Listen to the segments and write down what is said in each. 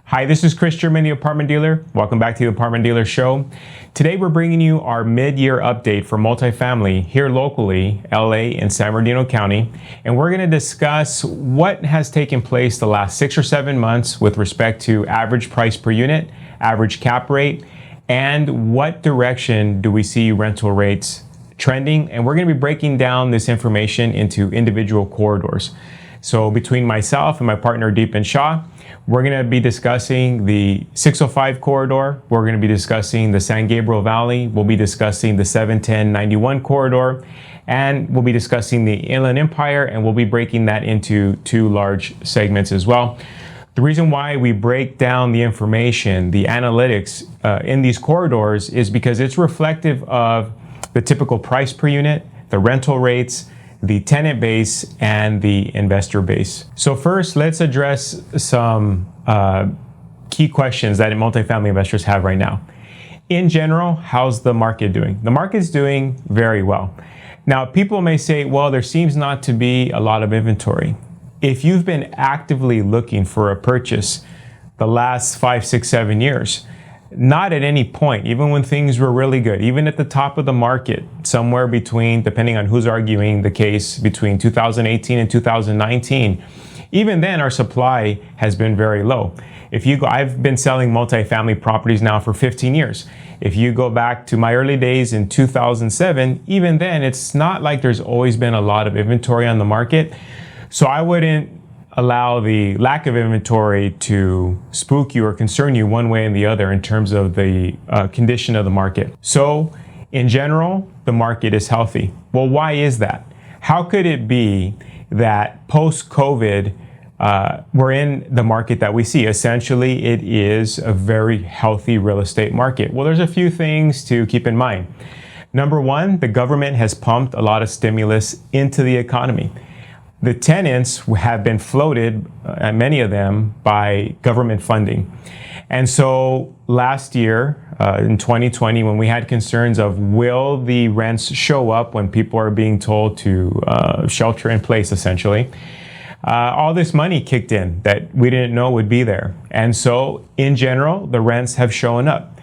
Hi, this is Kristopher, the Apartment Dealer. Welcome back to the Apartment Dealer Show. Today we're bringing you our mid-year update for multifamily here locally, LA and San Bernardino County. And we're going to discuss what has taken place the last 6 or 7 months with respect to average price per unit, average cap rate, and what direction do we see rental rates trending. And we're going to be breaking down this information into individual corridors. So between myself and my partner Deepan Shah, we're going to be discussing the 605 corridor. We're going to be discussing the San Gabriel Valley. We'll be discussing the 710-91 corridor. And we'll be discussing the Inland Empire, and we'll be breaking that into 2 large segments as well. The reason why we break down the information, the analytics in these corridors is because it's reflective of the typical price per unit, the rental rates, the tenant base, and the investor base. So first, let's address some key questions that multifamily investors have right now. In general, how's the market doing? The market's doing very well. Now, people may say, well, there seems not to be a lot of inventory. If you've been actively looking for a purchase the last 5, 6, 7 years, not at any point, even when things were really good, even at the top of the market, somewhere between, depending on who's arguing the case, between 2018 and 2019, even then our supply has been very low. I've been selling multifamily properties now for 15 years. If you go back to my early days in 2007, even then it's not like there's always been a lot of inventory on the market. So I wouldn't allow the lack of inventory to spook you or concern you one way or the other in terms of the condition of the market. So in general, the market is healthy. Well, why is that? How could it be that post-COVID, we're in the market that we see? Essentially, it is a very healthy real estate market. Well, there's a few things to keep in mind. Number one, the government has pumped a lot of stimulus into the economy. The tenants have been floated, many of them, by government funding. And so last year, in 2020, when we had concerns of will the rents show up when people are being told to shelter in place, essentially, all this money kicked in that we didn't know would be there. And so in general, the rents have shown up.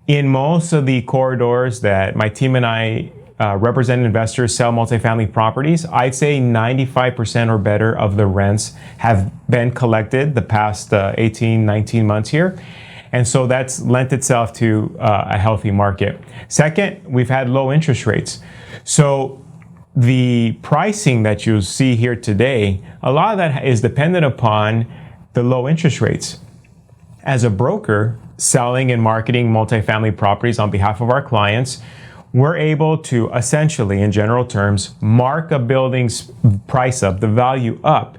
In most of the corridors that my team and I represent investors sell multifamily properties, I'd say 95% or better of the rents have been collected the past 18, 19 months here. And so that's lent itself to a healthy market. Second, we've had low interest rates. So the pricing that you see here today, a lot of that is dependent upon the low interest rates. As a broker selling and marketing multifamily properties on behalf of our clients, we're able to essentially, in general terms, mark a building's price up, the value up,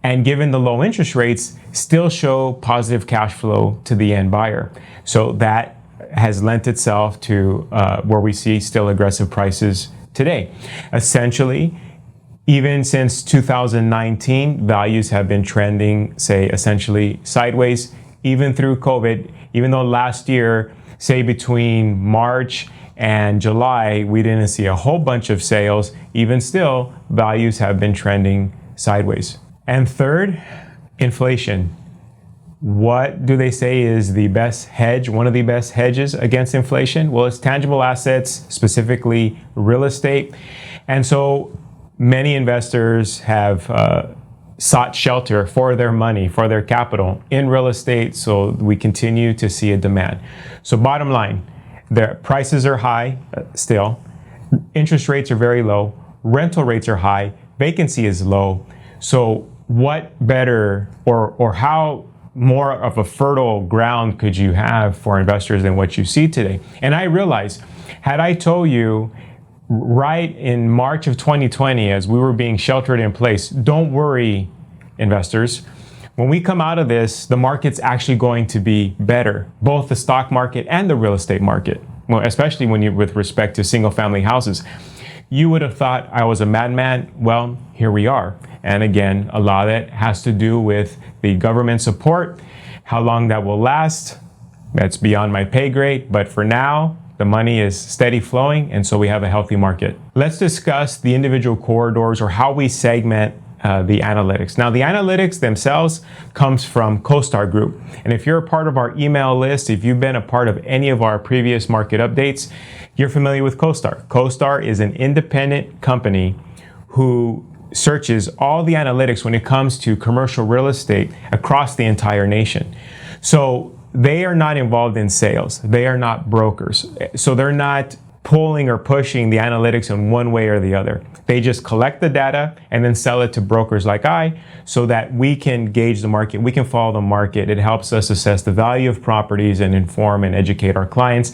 and given the low interest rates, still show positive cash flow to the end buyer. So that has lent itself to where we see still aggressive prices today. Essentially, even since 2019, values have been trending, say, essentially sideways, even through COVID, even though last year, say between March and July, we didn't see a whole bunch of sales. Even still, values have been trending sideways. And third, inflation. What do they say is the best hedge, one of the best hedges against inflation? Well, it's tangible assets, specifically real estate. And so many investors have sought shelter for their money, for their capital in real estate. So we continue to see a demand. So bottom line, the prices are high still, interest rates are very low, rental rates are high, vacancy is low. So what better or how more of a fertile ground could you have for investors than what you see today? And I realize, had I told you right in March of 2020, as we were being sheltered in place, don't worry, investors. When we come out of this, the market's actually going to be better, both the stock market and the real estate market, well, especially with respect to single family houses. You would have thought I was a madman. Well, here we are. And again, a lot of it has to do with the government support. How long that will last, that's beyond my pay grade. But for now, the money is steady flowing, and so we have a healthy market. Let's discuss the individual corridors or how we segment the analytics. Now, the analytics themselves comes from CoStar Group. And if you're a part of our email list, if you've been a part of any of our previous market updates, you're familiar with CoStar. CoStar is an independent company who searches all the analytics when it comes to commercial real estate across the entire nation. So they are not involved in sales. They are not brokers. So they're not pulling or pushing the analytics in one way or the other. They just collect the data and then sell it to brokers like I, so that we can gauge the market, we can follow the market. It helps us assess the value of properties and inform and educate our clients,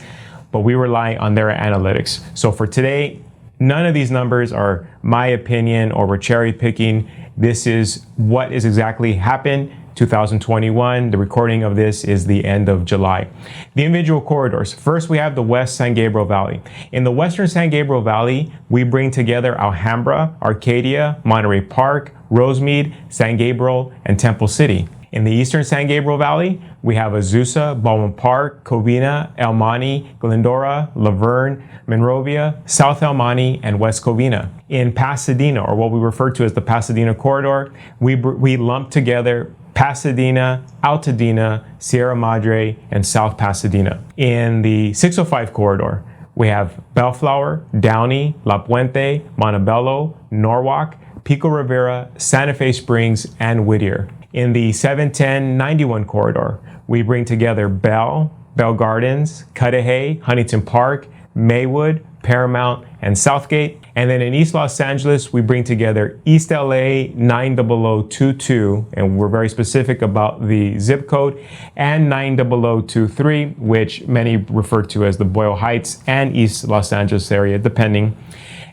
but we rely on their analytics. So for today, none of these numbers are my opinion or we're cherry picking. This is what is exactly happened 2021. The recording of this is the end of July. The individual corridors. First, we have the West San Gabriel Valley. In the Western San Gabriel Valley, we bring together Alhambra, Arcadia, Monterey Park, Rosemead, San Gabriel, and Temple City. In the Eastern San Gabriel Valley, we have Azusa, Baldwin Park, Covina, El Monte, Glendora, Laverne, Monrovia, South El Monte, and West Covina. In Pasadena, or what we refer to as the Pasadena corridor, we lump together Pasadena, Altadena, Sierra Madre, and South Pasadena. In the 605 corridor, we have Bellflower, Downey, La Puente, Montebello, Norwalk, Pico Rivera, Santa Fe Springs, and Whittier. In the 710-91 corridor, we bring together Bell Gardens, Cudahy, Huntington Park, Maywood, Paramount, and Southgate. And then in East Los Angeles, we bring together East LA 90022, and we're very specific about the zip code, and 90023, which many refer to as the Boyle Heights and East Los Angeles area, depending.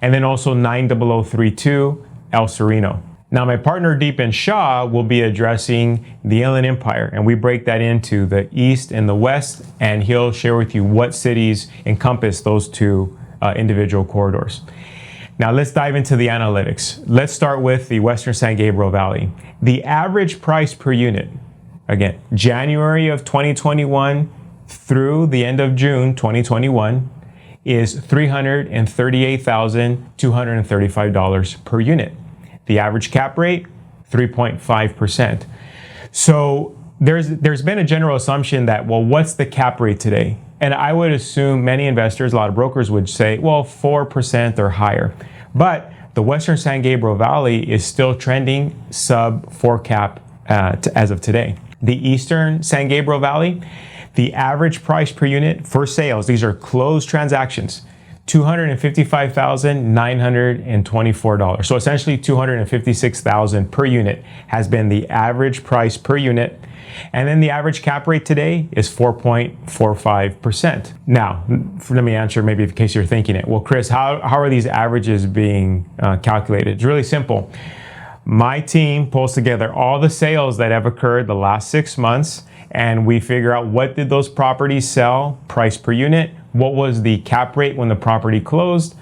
And then also 90032, El Sereno. Now, my partner Deepan Shah will be addressing the Inland Empire, and we break that into the East and the West, and he'll share with you what cities encompass those two individual corridors. Now, let's dive into the analytics. Let's start with the Western San Gabriel Valley. The average price per unit, again, January of 2021 through the end of June 2021, is $338,235 per unit. The average cap rate, 3.5%. So there's been a general assumption that, well, what's the cap rate today? And I would assume many investors, a lot of brokers would say, well, 4% or higher. But the Western San Gabriel Valley is still trending sub 4 cap as of today. The Eastern San Gabriel Valley, the average price per unit for sales, these are closed transactions, $255,924. So essentially $256,000 per unit has been the average price per unit. And then the average cap rate today is 4.45%. Now, let me answer maybe in case you're thinking it. Well, Chris, how are these averages being calculated? It's really simple. My team pulls together all the sales that have occurred the last 6 months, and we figure out what did those properties sell, price per unit, what was the cap rate when the property closed,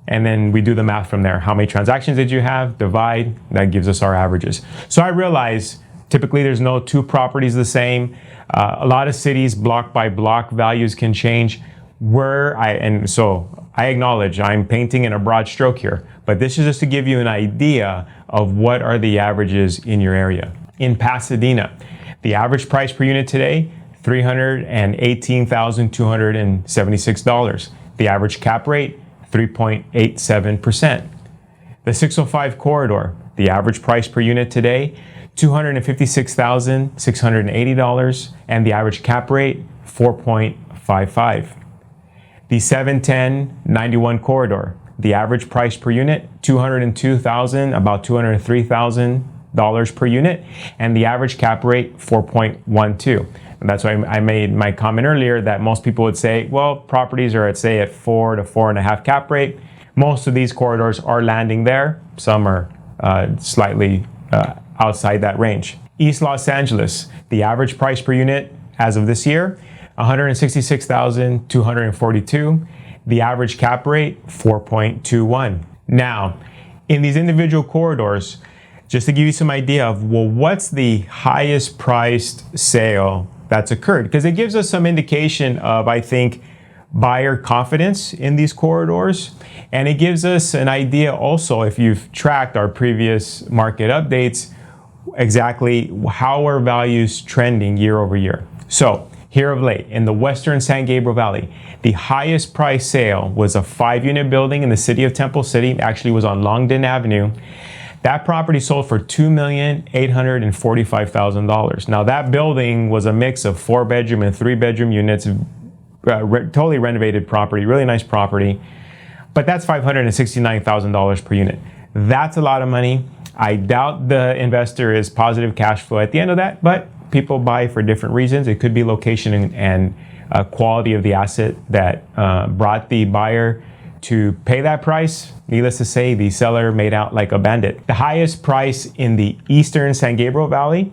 and then we do the math from there. How many transactions did you have? Divide, that gives us our averages. So I realize typically there's no two properties the same. A lot of cities, block by block, values can change. So I acknowledge I'm painting in a broad stroke here, but this is just to give you an idea of what are the averages in your area. In Pasadena, the average price per unit today, $318,276. The average cap rate, 3.87%. The 605 corridor, the average price per unit today, $256,680, and the average cap rate, 4.55. The 710-91 corridor, the average price per unit, $202,000, about $203,000 per unit, and the average cap rate, 4.12. And that's why I made my comment earlier that most people would say, well, properties are at 4 to 4.5 cap rate. Most of these corridors are landing there. Some are slightly outside that range. East Los Angeles, the average price per unit as of this year, $166,242. The average cap rate, 4.21. Now, in these individual corridors, just to give you some idea of, well, what's the highest priced sale that's occurred? Because it gives us some indication of, I think, buyer confidence in these corridors. And it gives us an idea also, if you've tracked our previous market updates, exactly how are values trending year over year. So here of late, in the western San Gabriel Valley, the highest price sale was a 5-unit building in the city of Temple City. Actually, was on Longden Avenue. That property sold for $2,845,000. Now, that building was a mix of 4-bedroom and 3-bedroom units, totally renovated property, really nice property. But that's $569,000 per unit. That's a lot of money. I doubt the investor is positive cash flow at the end of that, but people buy for different reasons. It could be location and quality of the asset that brought the buyer to pay that price. Needless to say, the seller made out like a bandit. The highest price in the eastern San Gabriel Valley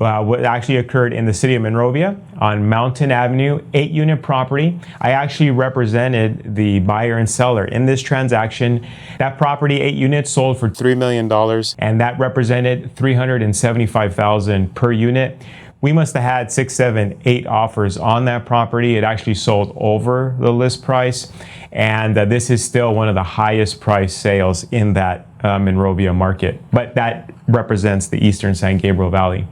what actually occurred in the city of Monrovia on Mountain Avenue, 8-unit property. I actually represented the buyer and seller in this transaction. That property, 8 units, sold for $3 million, and that represented $375,000 per unit. We must have had 6, 7, 8 offers on that property. It actually sold over the list price, and this is still one of the highest price sales in that Monrovia market. But that represents the eastern San Gabriel Valley.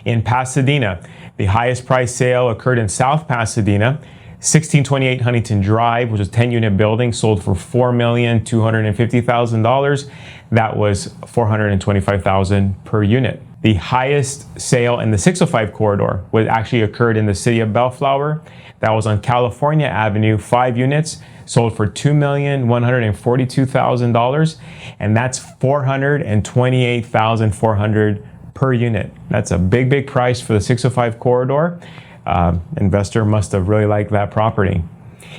In Pasadena, the highest price sale occurred in South Pasadena. 1628 Huntington Drive, which is a 10-unit building, sold for $4,250,000. That was $425,000 per unit. The highest sale in the 605 corridor actually occurred in the city of Bellflower. That was on California Avenue, 5 units, sold for $2,142,000, and that's $428,400 per unit. That's a big price for the 605 corridor. Investor must have really liked that property.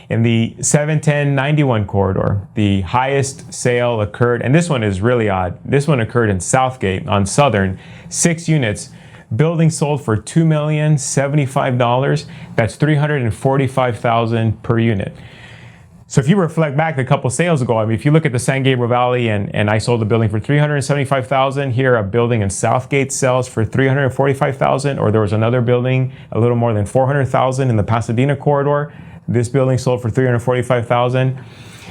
In the 710-91 corridor, the highest sale occurred, and this one is really odd. This one occurred in Southgate on Southern, 6 units. Building sold for $2,075,000. That's $345,000 per unit. So if you reflect back a couple sales ago, I mean, if you look at the San Gabriel Valley and I sold the building for $375,000, here a building in Southgate sells for $345,000, or there was another building a little more than $400,000 in the Pasadena corridor. This building sold for $345,000.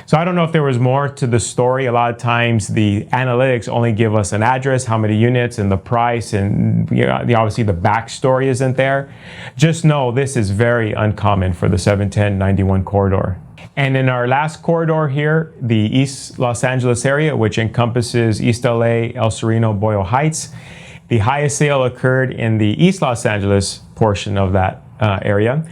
So I don't know if there was more to the story. A lot of times the analytics only give us an address, how many units, and the price, and obviously the backstory isn't there. Just know this is very uncommon for the 710-91 corridor. And in our last corridor here, the East Los Angeles area, which encompasses East LA, El Sereno, Boyle Heights, the highest sale occurred in the East Los Angeles portion of that area.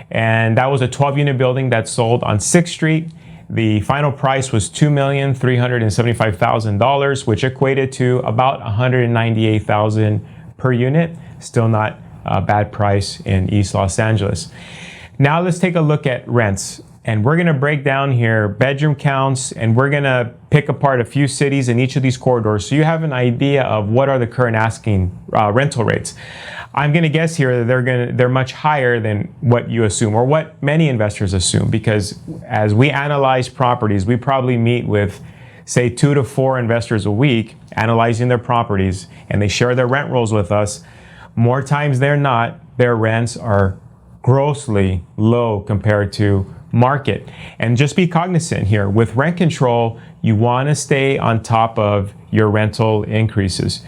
And that was a 12-unit building that sold on 6th Street. The final price was $2,375,000, which equated to about $198,000 per unit. Still not a bad price in East Los Angeles. Now let's take a look at rents. And we're going to break down here bedroom counts, and we're going to pick apart a few cities in each of these corridors so you have an idea of what are the current asking rental rates. I'm going to guess here that they're much higher than what you assume, or what many investors assume, because as we analyze properties, we probably meet with, say, 2 to 4 investors a week analyzing their properties, and they share their rent rolls with us. More times than not, their rents are grossly low compared to market. And just be cognizant here, with rent control, you want to stay on top of your rental increases.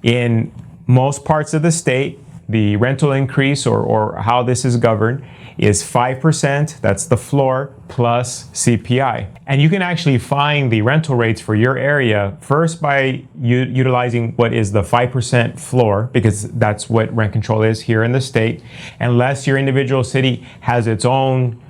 In most parts of the state, the rental increase, or how this is governed, is 5%, that's the floor, plus CPI. And you can actually find the rental rates for your area first by utilizing what is the 5% floor, because that's what rent control is here in the state, unless your individual city has its own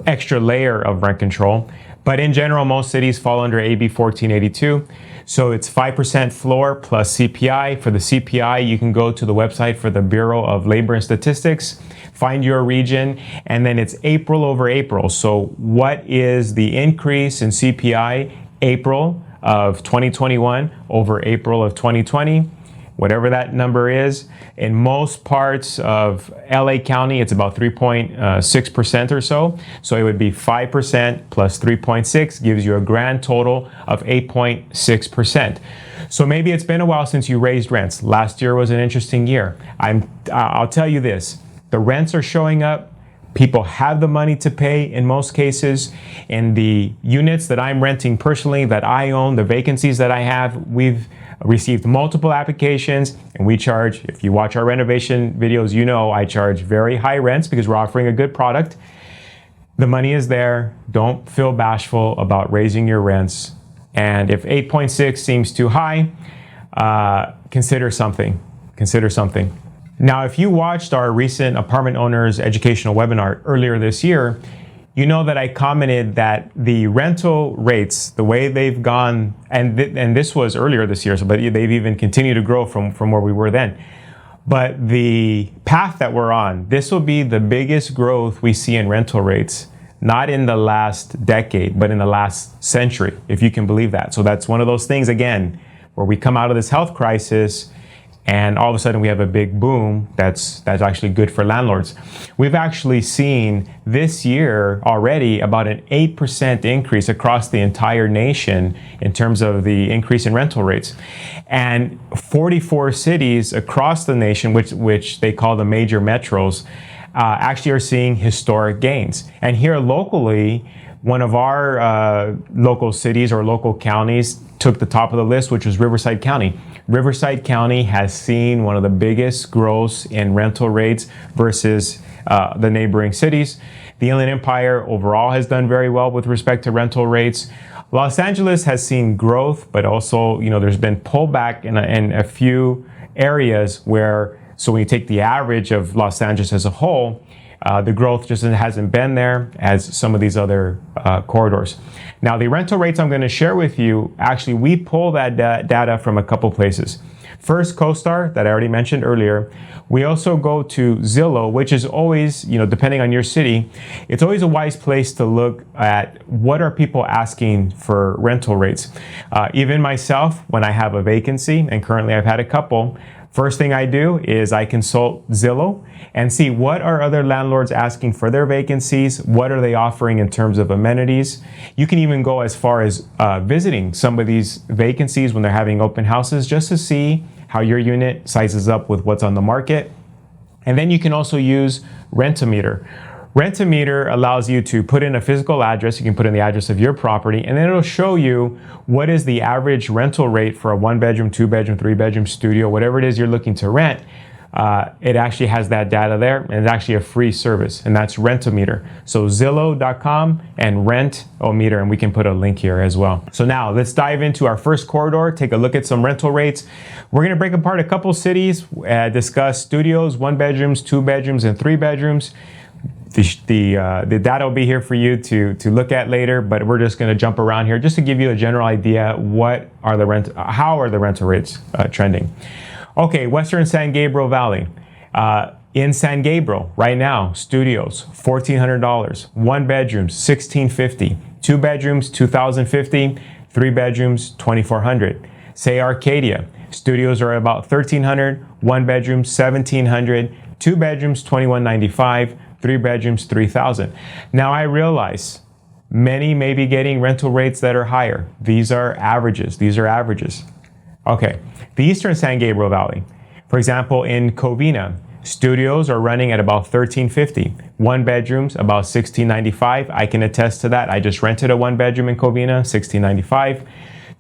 extra layer of rent control. But in general, most cities fall under AB 1482. So it's 5% floor plus CPI. For the CPI, you can go to the website for the Bureau of Labor and Statistics, find your region, and then it's April over April. So what is the increase in CPI April of 2021 over April of 2020? Whatever that number is. In most parts of LA County, it's about 3.6% or so. So it would be 5% plus 3.6 gives you a grand total of 8.6%. So maybe it's been a while since you raised rents. Last year was an interesting year. I'll tell you this, the rents are showing up, People have the money to pay in most cases. In the units that I'm renting personally, that I own, the vacancies that I have, we've received multiple applications, and we charge, if you watch our renovation videos, you know I charge very high rents because we're offering a good product. The money is there. Don't feel bashful about raising your rents. And if 8.6 seems too high, consider something. Consider something. Now, if you watched our recent apartment owners educational webinar earlier this year, you know that I commented that the rental rates, the way they've gone, and this was earlier this year, but they've even continued to grow from where we were then. But the path that we're on, this will be the biggest growth we see in rental rates, not in the last decade, but in the last century, if you can believe that. So that's one of those things, again, where we come out of this health crisis and all of a sudden we have a big boom that's actually good for landlords. We've actually seen this year already about an 8% increase across the entire nation in terms of the increase in rental rates. And 44 cities across the nation, which they call the major metros, actually are seeing historic gains. And here locally, one of our local cities or local counties took the top of the list, which was Riverside County. Riverside County has seen one of the biggest growths in rental rates versus the neighboring cities. The Inland Empire overall has done very well with respect to rental rates. Los Angeles has seen growth, but also, there's been pullback in a few areas where, so when you take the average of Los Angeles as a whole, the growth just hasn't been there as some of these other corridors. Now, the rental rates I'm going to share with you, actually, we pull that data from a couple places. First, CoStar, that I already mentioned earlier. We also go to Zillow, which is always, depending on your city, it's always a wise place to look at what are people asking for rental rates. Even myself, when I have a vacancy, and currently I've had a couple, first thing I do is I consult Zillow and see what are other landlords asking for their vacancies, what are they offering in terms of amenities. You can even go as far as visiting some of these vacancies when they're having open houses just to see how your unit sizes up with what's on the market. And then you can also use Rent-A-Meter. Rent-A-Meter allows you to put in a physical address. You can put in the address of your property, and then it'll show you what is the average rental rate for a 1-bedroom, 2-bedroom, 3-bedroom studio, whatever it is you're looking to rent. It actually has that data there, and it's actually a free service, and that's Rent-A-Meter. So Zillow.com and Rent-A-Meter, and we can put a link here as well. So now let's dive into our first corridor, take a look at some rental rates. We're gonna break apart a couple cities, discuss studios, 1-bedrooms, 2-bedrooms, and 3-bedrooms. The data will be here for you to look at later, but we're just going to jump around here just to give you a general idea how are the rental rates trending. Okay, Western San Gabriel Valley. In San Gabriel right now, studios $1,400, 1-bedrooms $1,650, 2-bedrooms $2,050, 3-bedrooms $2,400. Say Arcadia, studios are about $1,300, 1-bedroom $1,700, 2-bedrooms $2,195, 3-bedrooms, $3,000. Now I realize many may be getting rental rates that are higher. These are averages. Okay, the Eastern San Gabriel Valley. For example, in Covina, studios are running at about $1,350. 1-bedrooms, about $1,695. I can attest to that. I just rented a 1-bedroom in Covina, $1,695.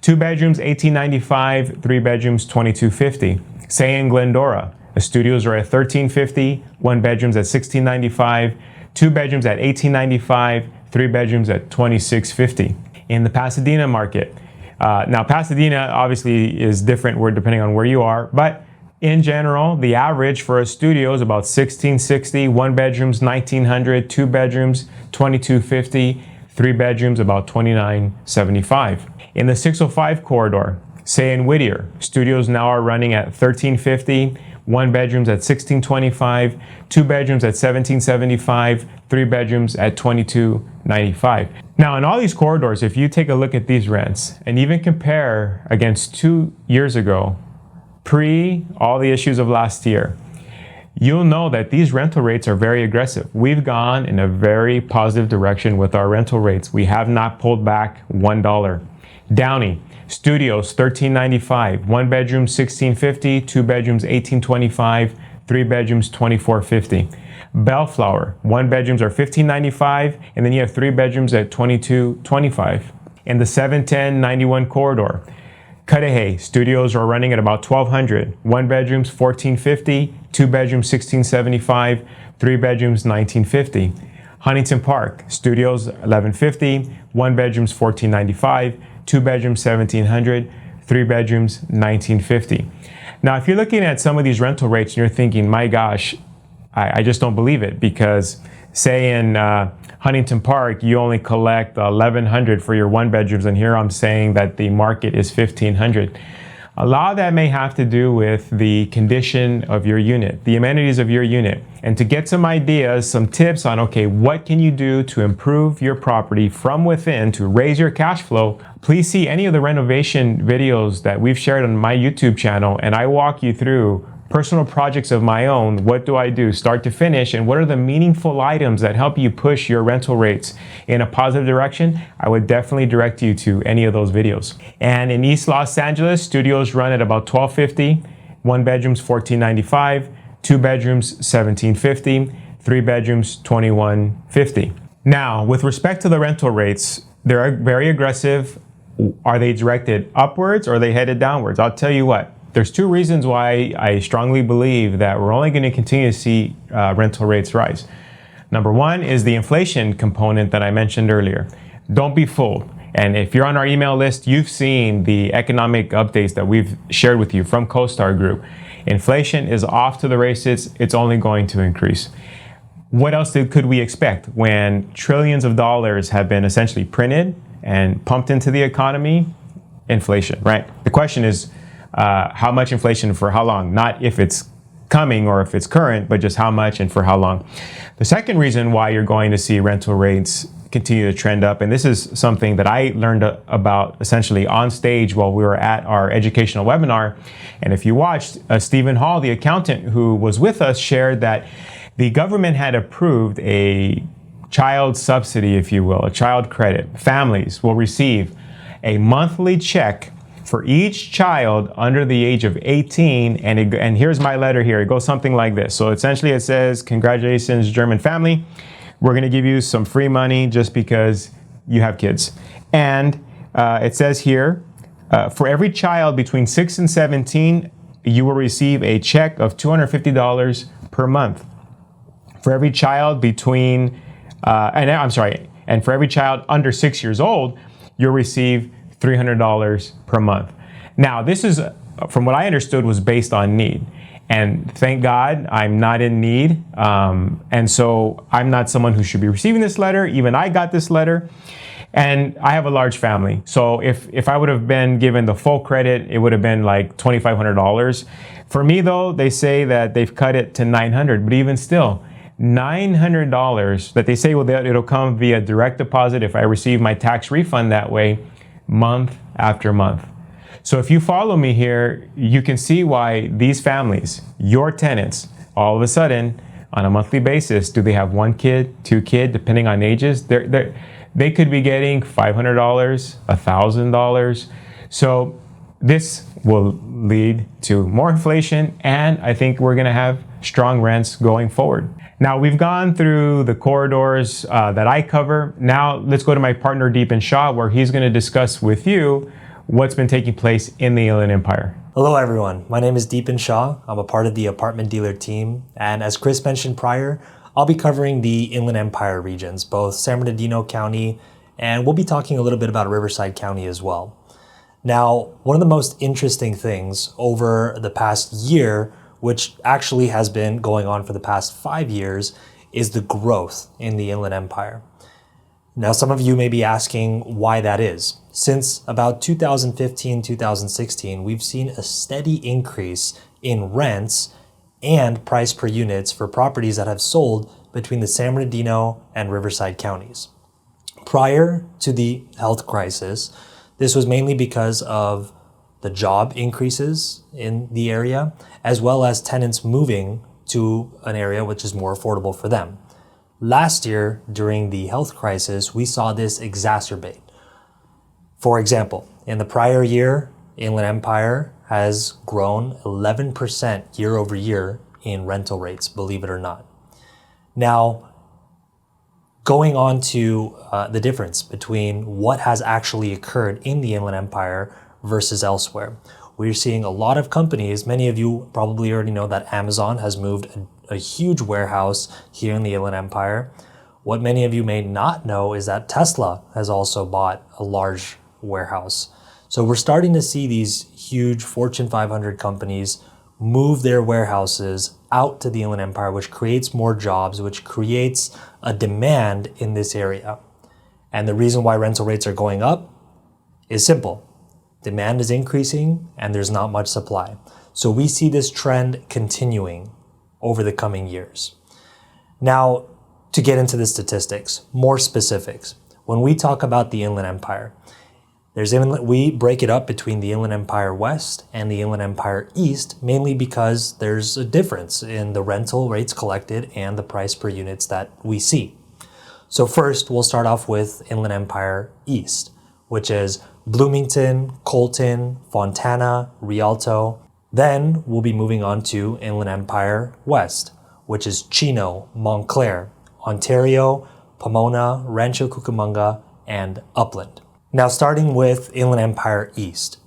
2-bedrooms, $1,895. 3-bedrooms, $2,250. Say in Glendora, the studios are at $1,350, 1-bedrooms at $1,695, 2-bedrooms at $1,895, 3-bedrooms at $2,650. In the Pasadena market, now Pasadena obviously is different depending on where you are, but in general, the average for a studio is about $1,660, 1-bedrooms $1,900, 2-bedrooms $2,250, 3-bedrooms about $2,975. In the 605 corridor, say in Whittier, studios now are running at $1,350, 1-bedrooms at $1,625, 2-bedrooms at $1,775, 3-bedrooms at $2,295. Now, in all these corridors, if you take a look at these rents and even compare against 2 years ago, pre all the issues of last year, you'll know that these rental rates are very aggressive. We've gone in a very positive direction with our rental rates. We have not pulled back $1. Downey, studios $1,395, 1-bedroom $1,650, 2-bedrooms $1,825, 3-bedrooms $2,450. Bellflower, 1 bedrooms are $15.95, and then you have 3 bedrooms at $22.25. In the 710-91 corridor, Cudahy, studios are running at about $1,200. 1 bedrooms $14.50, 2 bedrooms $16.75, 3 bedrooms $19.50. Huntington Park, studios $11.50, 1 bedrooms $14.95, 2 bedrooms $1,700, 3 bedrooms $19.50. Now, if you're looking at some of these rental rates and you're thinking, my gosh, I just don't believe it, because say in Huntington Park, you only collect $1,100 for your 1 bedrooms, and here I'm saying that the market is $1,500. A lot of that may have to do with the condition of your unit, the amenities of your unit. And to get some ideas, some tips on, okay, what can you do to improve your property from within to raise your cash flow, please see any of the renovation videos that we've shared on my YouTube channel, and I walk you through personal projects of my own. What do I do start to finish, and what are the meaningful items that help you push your rental rates in a positive direction? I would definitely direct you to any of those videos. And in East Los Angeles, studios run at about $1,250, 1 bedrooms $14.95, 2 bedrooms $17.50, 3 bedrooms $21.50. Now, with respect to the rental rates, they're very aggressive. Are they directed upwards or are they headed downwards? I'll tell you what. There's 2 reasons why I strongly believe that we're only going to continue to see rental rates rise. Number 1 is the inflation component that I mentioned earlier. Don't be fooled. And if you're on our email list, you've seen the economic updates that we've shared with you from CoStar Group. Inflation is off to the races. It's only going to increase. What else could we expect when trillions of dollars have been essentially printed and pumped into the economy? Inflation, right? The question is, how much inflation for how long? Not if it's coming or if it's current, but just how much and for how long. The second reason why you're going to see rental rates continue to trend up, and this is something that I learned about essentially on stage while we were at our educational webinar. And if you watched, Stephen Hall, the accountant who was with us, shared that the government had approved a child subsidy, if you will, a child credit. Families will receive a monthly check for each child under the age of 18, and here's my letter here. It goes something like this. So essentially it says, congratulations, German family. We're gonna give you some free money just because you have kids. And it says here, for every child between 6 and 17, you will receive a check of $250 per month. For every child between, and for every child under 6 years old, you'll receive $300 per month. Now, this is, from what I understood, was based on need. And thank God I'm not in need. And so I'm not someone who should be receiving this letter. Even I got this letter. And I have a large family. So if I would have been given the full credit, it would have been like $2,500. For me, though, they say that they've cut it to $900. But even still, $900 that they say, well, it'll come via direct deposit if I receive my tax refund that way, month after month. So if you follow me here, you can see why these families, your tenants, all of a sudden, on a monthly basis, do they have 1 kid, 2 kids, depending on ages? They could be getting $500, $1,000. So this will lead to more inflation, and I think we're gonna have strong rents going forward. Now, we've gone through the corridors that I cover. Now, let's go to my partner, Deepan Shah, where he's going to discuss with you what's been taking place in the Inland Empire. Hello, everyone. My name is Deepan Shah. I'm a part of the apartment dealer team. And as Chris mentioned prior, I'll be covering the Inland Empire regions, both San Bernardino County, and we'll be talking a little bit about Riverside County as well. Now, one of the most interesting things over the past year, which actually has been going on for the past 5 years, is the growth in the Inland Empire. Now, some of you may be asking why that is. Since about 2015, 2016, we've seen a steady increase in rents and price per units for properties that have sold between the San Bernardino and Riverside counties. Prior to the health crisis, this was mainly because of the job increases in the area, as well as tenants moving to an area which is more affordable for them. Last year, during the health crisis, we saw this exacerbate. For example, in the prior year, Inland Empire has grown 11% year over year in rental rates, believe it or not. Now, going on to the difference between what has actually occurred in the Inland Empire versus elsewhere. We're seeing a lot of companies, many of you probably already know that Amazon has moved a huge warehouse here in the Inland Empire. What many of you may not know is that Tesla has also bought a large warehouse. So we're starting to see these huge Fortune 500 companies move their warehouses out to the Inland Empire, which creates more jobs, which creates a demand in this area. And the reason why rental rates are going up is simple. Demand is increasing and there's not much supply. So we see this trend continuing over the coming years. Now, to get into the statistics, more specifics. When we talk about the Inland Empire, we break it up between the Inland Empire West and the Inland Empire East, mainly because there's a difference in the rental rates collected and the price per units that we see. So first, we'll start off with Inland Empire East, which is Bloomington, Colton, Fontana, Rialto. Then we'll be moving on to Inland Empire West, which is Chino, Montclair, Ontario, Pomona, Rancho Cucamonga, and Upland. Now, starting with Inland Empire East.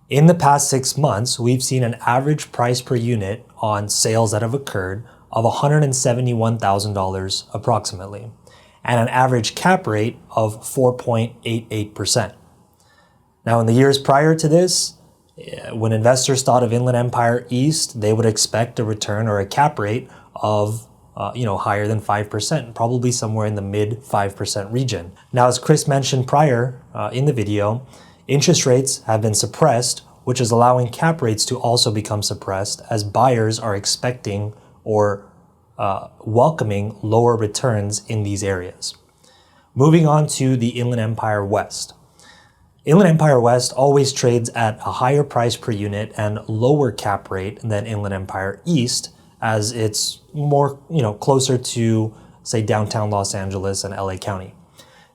In the past 6 months, we've seen an average price per unit on sales that have occurred of $171,000 approximately, and an average cap rate of 4.88%. Now, in the years prior to this, when investors thought of Inland Empire East, they would expect a return or a cap rate of higher than 5%, probably somewhere in the mid 5% region. Now, as Chris mentioned prior in the video, interest rates have been suppressed, which is allowing cap rates to also become suppressed as buyers are expecting or welcoming lower returns in these areas. Moving on to the Inland Empire West. Inland Empire West always trades at a higher price per unit and lower cap rate than Inland Empire East, as it's more, closer to, say, downtown Los Angeles and LA County.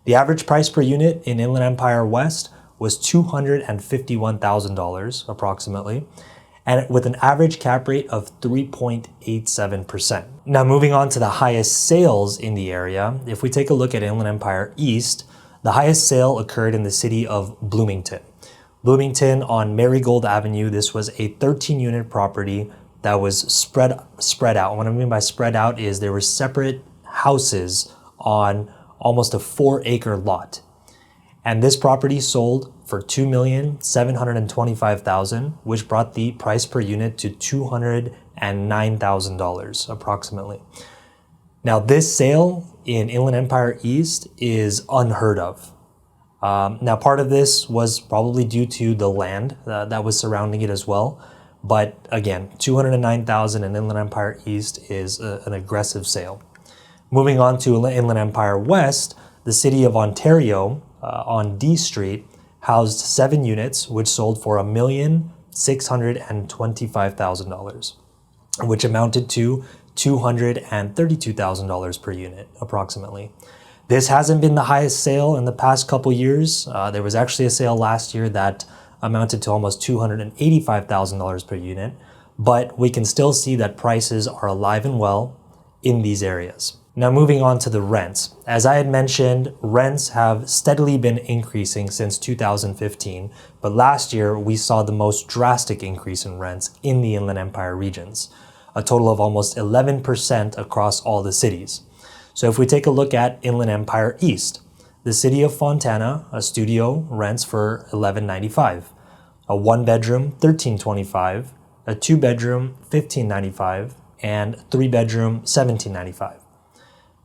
The average price per unit in Inland Empire West was $251,000 approximately, and with an average cap rate of 3.87%. Now, moving on to the highest sales in the area, if we take a look at Inland Empire East, the highest sale occurred in the city of Bloomington. Bloomington on Marigold Avenue, this was a 13-unit property that was spread out. What I mean by spread out is there were separate houses on almost a 4-acre lot. And this property sold for $2,725,000, which brought the price per unit to $209,000 approximately. Now, this sale in Inland Empire East is unheard of. Now, part of this was probably due to the land that was surrounding it as well. But again, $209,000 in Inland Empire East is an aggressive sale. Moving on to Inland Empire West, the city of Ontario on D Street housed 7 units, which sold for $1,625,000, which amounted to $232,000 per unit, approximately. This hasn't been the highest sale in the past couple years. There was actually a sale last year that amounted to almost $285,000 per unit, but we can still see that prices are alive and well in these areas. Now, moving on to the rents. As I had mentioned, rents have steadily been increasing since 2015, but last year we saw the most drastic increase in rents in the Inland Empire regions, a total of almost 11% across all the cities. So if we take a look at Inland Empire East, the city of Fontana, a studio rents for $1,195, a 1-bedroom $1,325, a 2-bedroom $1,595, and 3-bedroom $1,795.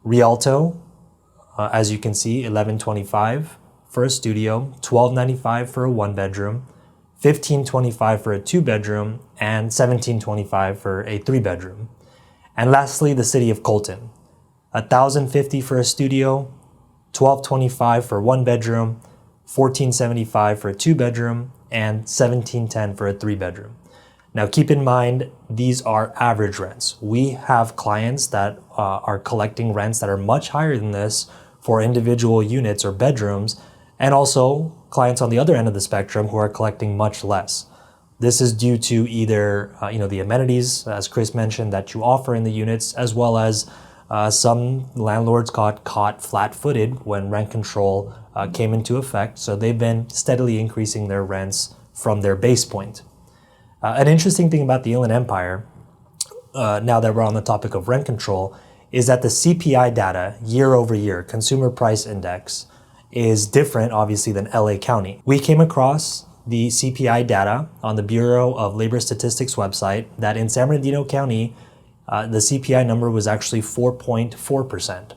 Rialto, as you can see, $1,125 for a studio, $1,295 for a 1-bedroom, $1,525 for a 2-bedroom, and $1,725 for a 3-bedroom. And lastly, the city of Colton, $1,050 for a studio, $1,225 for 1-bedroom, $1,475 for a 2-bedroom, and $1,710 for a 3-bedroom. Now, keep in mind, these are average rents. We have clients that are collecting rents that are much higher than this for individual units or bedrooms, and also clients on the other end of the spectrum who are collecting much less. This is due to either the amenities, as Chris mentioned, that you offer in the units, as well as Some landlords got caught flat-footed when rent control came into effect, so they've been steadily increasing their rents from their base point. An interesting thing about the Inland Empire, now that we're on the topic of rent control, is that the CPI data, year over year, Consumer Price Index, is different, obviously, than LA County. We came across the CPI data on the Bureau of Labor Statistics website that in San Bernardino County, the CPI number was actually 4.4%.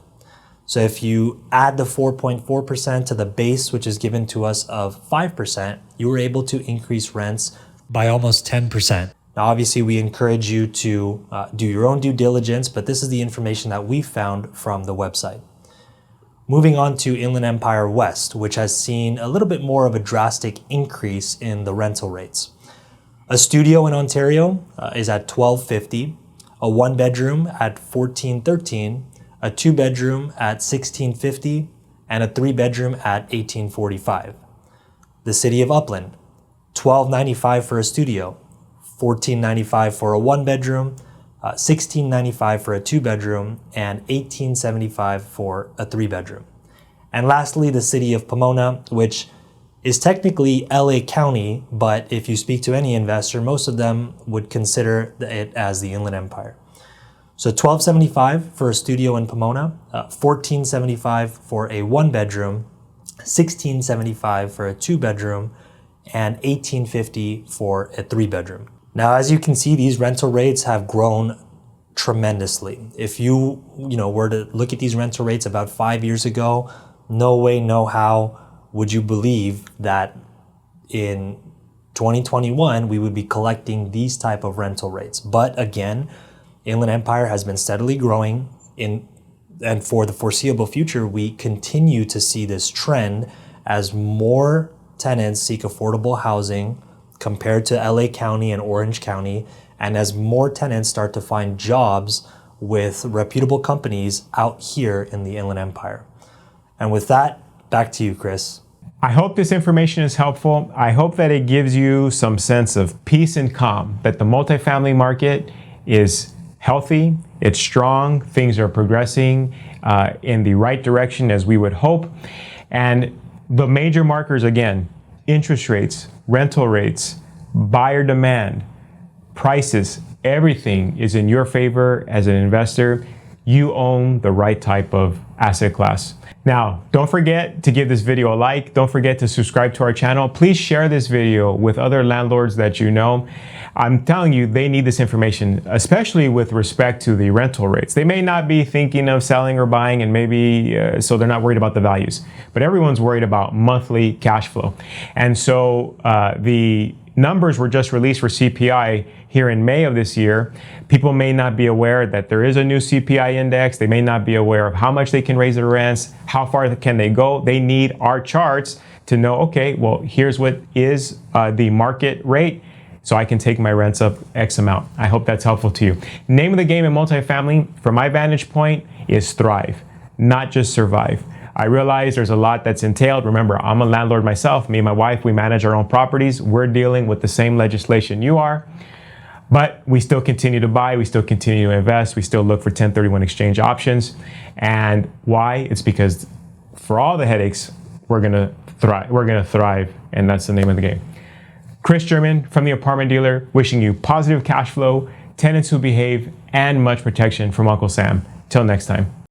So if you add the 4.4% to the base, which is given to us of 5%, you were able to increase rents by almost 10%. Now, obviously, we encourage you to do your own due diligence, but this is the information that we found from the website. Moving on to Inland Empire West, which has seen a little bit more of a drastic increase in the rental rates. A studio in Ontario is at $1,250, a one-bedroom at $1,413, a two-bedroom at $1,650, and a three-bedroom at $1,845. The City of Upland, $1,295 for a studio, $1,495 for a one-bedroom, $1,695 for a two-bedroom, and $1,875 for a three-bedroom. And lastly, the City of Pomona, which is technically LA County, but if you speak to any investor, most of them would consider it as the Inland Empire. So $1,275 for a studio in Pomona, $1,475 for a one-bedroom, $1,675 for a two-bedroom, and $1,850 for a three-bedroom. Now, as you can see, these rental rates have grown tremendously. If you were to look at these rental rates about 5 years ago, no way, no how would you believe that in 2021 we would be collecting these type of rental rates. But again, Inland Empire has been steadily growing and for the foreseeable future, we continue to see this trend as more tenants seek affordable housing compared to LA County and Orange County, and as more tenants start to find jobs with reputable companies out here in the Inland Empire. And with that, back to you, Chris. I hope this information is helpful. I hope that it gives you some sense of peace and calm, that the multifamily market is healthy, it's strong, things are progressing in the right direction as we would hope. And the major markers, again, interest rates, rental rates, buyer demand, prices, everything is in your favor as an investor. You own the right type of asset class. Now, don't forget to give this video a like. Don't forget to subscribe to our channel. Please share this video with other landlords that you know. I'm telling you, they need this information, especially with respect to the rental rates. They may not be thinking of selling or buying, and maybe so they're not worried about the values, but everyone's worried about monthly cash flow. And so the numbers were just released for CPI here in May of this year. People may not be aware that there is a new CPI index. They may not be aware of how much they can raise their rents, how far can they go. They need our charts to know, okay, well, here's what is the market rate, so I can take my rents up X amount. I hope that's helpful to you. Name of the game in multifamily, from my vantage point, is thrive, not just survive. I realize there's a lot that's entailed. Remember, I'm a landlord myself. Me and my wife, we manage our own properties. We're dealing with the same legislation you are, but we still continue to buy. We still continue to invest. We still look for 1031 exchange options. And why? It's because for all the headaches, we're gonna thrive. We're gonna thrive, and that's the name of the game. Chris German from the Apartment Dealer, wishing you positive cash flow, tenants who behave, and much protection from Uncle Sam. Till next time.